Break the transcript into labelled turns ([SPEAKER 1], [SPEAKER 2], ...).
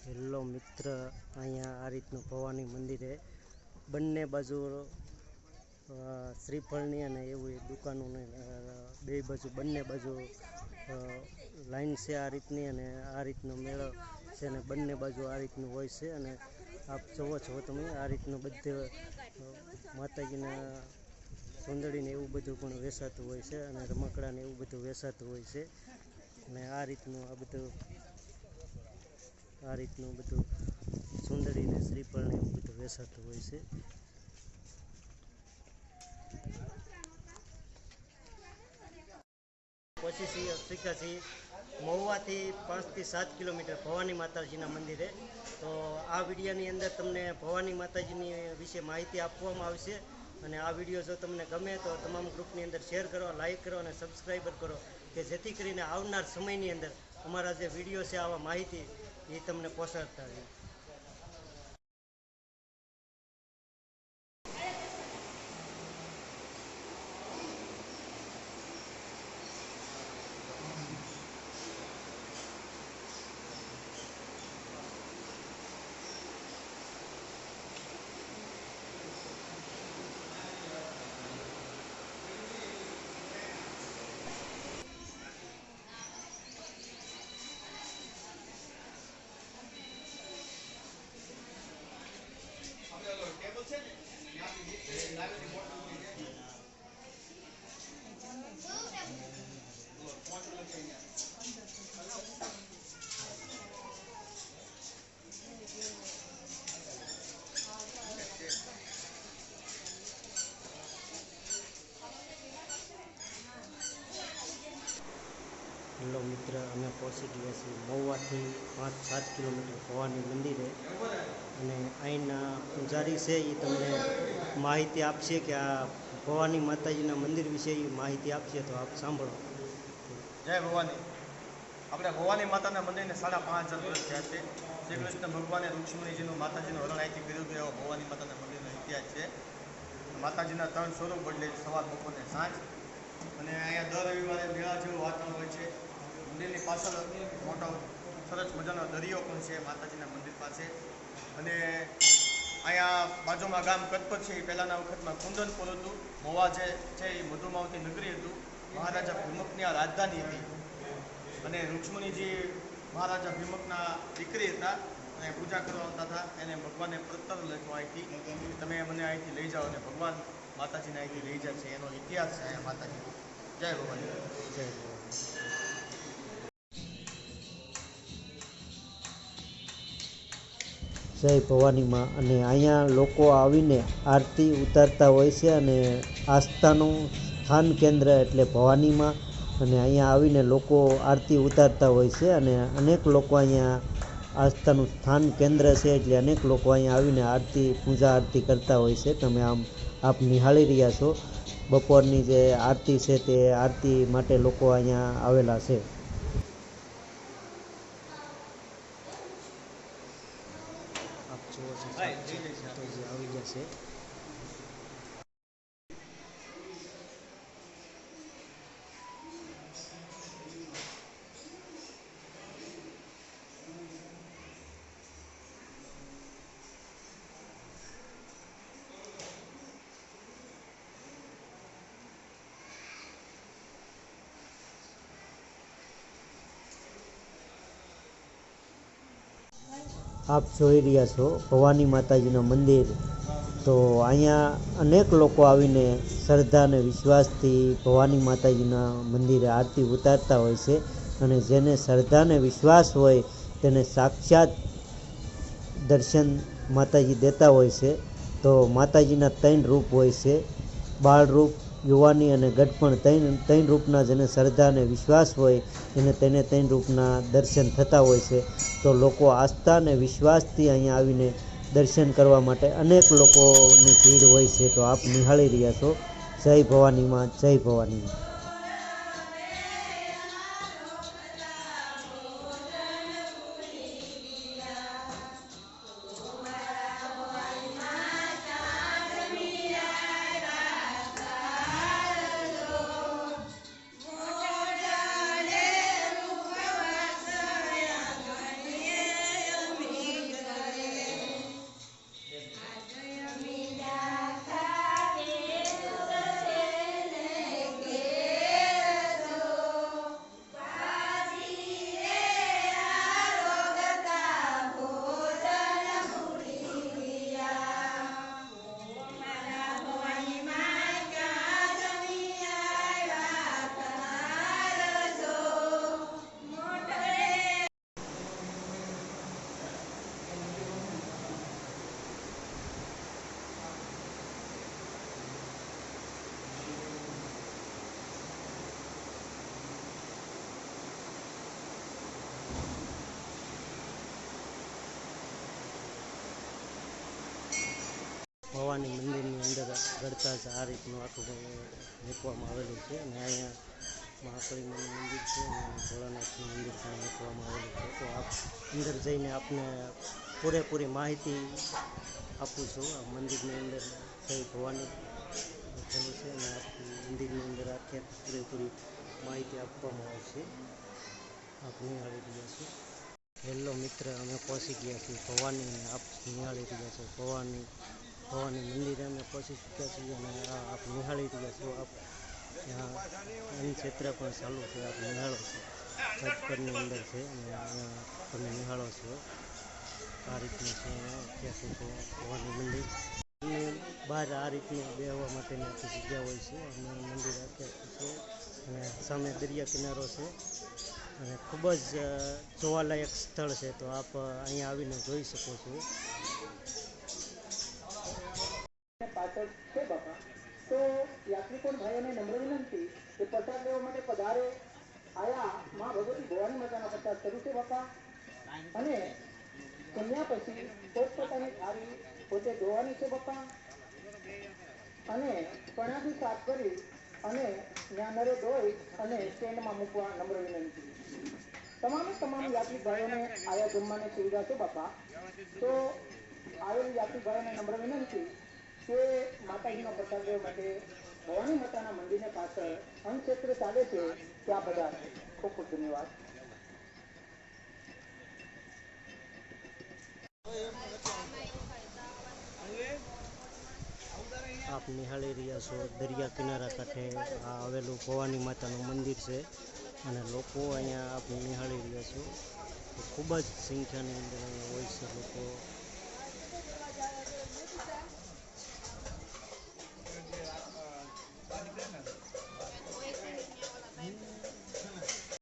[SPEAKER 1] Hello મિત્ર, અહીંયા આ રીતનું ભવાની મંદિરે બંને બાજુ શ્રીફળની અને એવી દુકાનોને બે બાજુ બંને બાજુ લાઈન છે આ રીતની, અને આ રીતનો મેળો છે અને બંને બાજુ આ રીતનું હોય છે. અને આપ જોવો છો તમે આ રીતનું બધે માતાજીના સુંદડીને એવું બધું પણ વેચાતું હોય છે અને રમકડાને એવું બધું વેચાતું હોય છે. અને આ રીતનું બધું સુંદડીને શ્રીફળને એવું બધું વેચાતું હોય છે. પછી શીખાથી મહુવાથી 5 થી 7 કિલોમીટર ભવાની માતાજીના મંદિરે. તો આ વિડીયોની અંદર તમને ભવાની માતાજીની વિશે માહિતી આપવામાં આવશે. અને આ વિડીયો જો તમને ગમે તો તમામ ગ્રુપની અંદર શેર કરો, લાઈક કરો અને સબસ્ક્રાઈબર કરો, કે જેથી કરીને આવનાર સમયની અંદર અમારા જે વિડીયો છે આવા માહિતી એ તમને પહોંચાડતા રહે. હેલો મિત્ર, અમે પહોંચી ગયા છીએ મહુવાથી 5-7 કિલોમીટર ભવાની મંદિરે. અને અહીંના પૂજારી છે એ તમને માહિતી આપશે કે આ ભવાની માતાજીના મંદિર વિશે માહિતી આપશે, તો આપ સાંભળો.
[SPEAKER 2] જય ભવાની. આપણે ભવાની માતાના મંદિરને 5,500 વર્ષ થયા છે. શ્રી કૃષ્ણ ભગવાને રુક્ષ્મણીજીનું માતાજીનું હરણ અહીંથી કર્યું હતું, એવો ભવાની માતાના મંદિરનો ઇતિહાસ છે. માતાજીના 3 સ્વરૂપ બદલે સવાર, બપોર અને સાંજ. અને અહીંયા દર રવિવારે મેળા જેવું વાતાવરણ હોય છે. મંદિરની પાછળ મોટો સરસ મજાનો દરિયો પણ છે માતાજીના મંદિર પાસે. અને અહીંયા બાજુમાં ગામ કતપત છે. એ પહેલાંના વખતમાં કુંદનપુર હતું. મહુવા છે એ મધુમાવતી નગરી હતું. મહારાજા ભીમકની આ રાજધાની હતી. અને રુક્ષ્મણીજી મહારાજા ભીમકના દીકરી હતા અને પૂજા કરવા આવતા હતા. એને ભગવાને પત્ર લખ્યો અહીંથી, તમે મને અહીંથી લઈ જાઓ, અને ભગવાન માતાજીને અહીંથી લઈ જાય છે. એનો ઇતિહાસ છે અહીંયા માતાજી. જય ભવાની.
[SPEAKER 1] જય ભવાની. જય ભવાનીમાં. અને અહીંયા લોકો આવીને આરતી ઉતારતા હોય છે. અને આસ્થાનું સ્થાન કેન્દ્ર એટલે ભવાનીમાં. અને અહીંયા આવીને લોકો આરતી ઉતારતા હોય છે. અને અનેક લોકો અહીંયા આસ્થાનું સ્થાન કેન્દ્ર છે, એટલે અનેક લોકો અહીંયા આવીને પૂજા આરતી કરતા હોય છે. તમે આપ નિહાળી રહ્યા છો બપોરની જે આરતી છે તે આરતી માટે લોકો અહીંયા આવેલા છે. આપ જુઓ છો માતાજી આવી ગયા છે. આપ જોઈ રહ્યા છો ભવાની માતાજીનું મંદિર. તો અહીંયા અનેક લોકો આવીને શ્રદ્ધા અને વિશ્વાસથી ભવાની માતાજીના મંદિરે આરતી ઉતારતા હોય છે. અને જેને શ્રદ્ધા અને વિશ્વાસ હોય તેને સાક્ષાત દર્શન માતાજી દેતા હોય છે. તો માતાજીના 3 રૂપ હોય છે: બાળ રૂપ, યુવાની અને ગઢપણ. 3 રૂપના જેને શ્રદ્ધા અને વિશ્વાસ હોય તેને 3 રૂપના દર્શન થતા હોય છે. તો લોકો આસ્થા અને વિશ્વાસથી અહીંયા આવીને દર્શન કરવા માટે અનેક લોકોની ભીડ હોય છે. તો આપ નિહાળી રહ્યા છો. જય ભવાનીમાં, જય ભવાનીમાં. ભવાની મંદિરની અંદર ગળતા જ આ રીતનું આખું મૂકવામાં આવેલું છે. અને અહીંયા મહાકાળીમાનું મંદિર છે અને ભોળાનાથનું મંદિર પણ મૂકવામાં આવેલું છે. તો આપ અંદર જઈને આપને પૂરેપૂરી માહિતી આપું છું. આ મંદિરની અંદર જય ભવાની લખેલું છે અને આખી મંદિરની અંદર આખી પૂરેપૂરી માહિતી આપવામાં આવશે. આપ નિહાળી રહ્યા છો. હેલો મિત્ર, અમે પહોંચી ગયા છીએ ભવાની અને આપ નિહાળી રહ્યા છો ભવાની મંદિરે અમે પહોંચી ચૂક્યા છીએ અને આપ નિહાળી રહ્યા છો. આપ ત્યાં અન્ન ક્ષેત્ર પણ ચાલુ છે, આપ નિહાળો છો. રાજપરની અંદર છે અને અહીંયા તમે નિહાળો છો. આ રીતનું છે અત્યારથી તો ભવાની મંદિર. અને બહાર આ રીતની બેહવા માટેની આખી જગ્યા હોય છે અને મંદિર અત્યારથી છે અને સામે દરિયા કિનારો છે અને ખૂબ જ જોવાલાયક સ્થળ છે. તો આપ અહીંયા આવીને જોઈ શકો છો.
[SPEAKER 3] પાછળ છે બાપા. તો યાત્રિકો ભાઈઓને નમ્ર વિનંતી કે પ્રસાદ લેવા માટે પધારે. આયા માં ભગવતી ભવાની માતાના પ્રસાદ શરૂ છે બાપા. અને જમ્યા પછી પોતપોતાની થાળી પોતે ધોવાની છે બાપા. અને કણાથી સાફ કરી અને ત્યાં નરે ધોઈ અને સ્ટેન્ડમાં મૂકવા નમ્ર વિનંતી. તમામ યાત્રિક ભાઈઓને આયા જમવાની સુવિધા છે બાપા. તો આવેલ યાત્રિક ભાઈઓને નમ્ર વિનંતી કે માતાજીનો પ્રસાદ લેવા માટે ભવાની માતાના મંદિરને પાછળ અન્ન ક્ષેત્ર ચાલે છે, ત્યાં બધા ખૂબ ખૂબ ધન્યવાદ.
[SPEAKER 1] આપ નિહાળી રહ્યા છો દરિયા કિનારા કાંઠે આ આવેલું ભવાની માતાનું મંદિર છે અને લોકો અહીંયા આપ નિહાળી રહ્યા છો. ખૂબ જ સંખ્યાની અંદર અહીંયા હોય છે લોકો.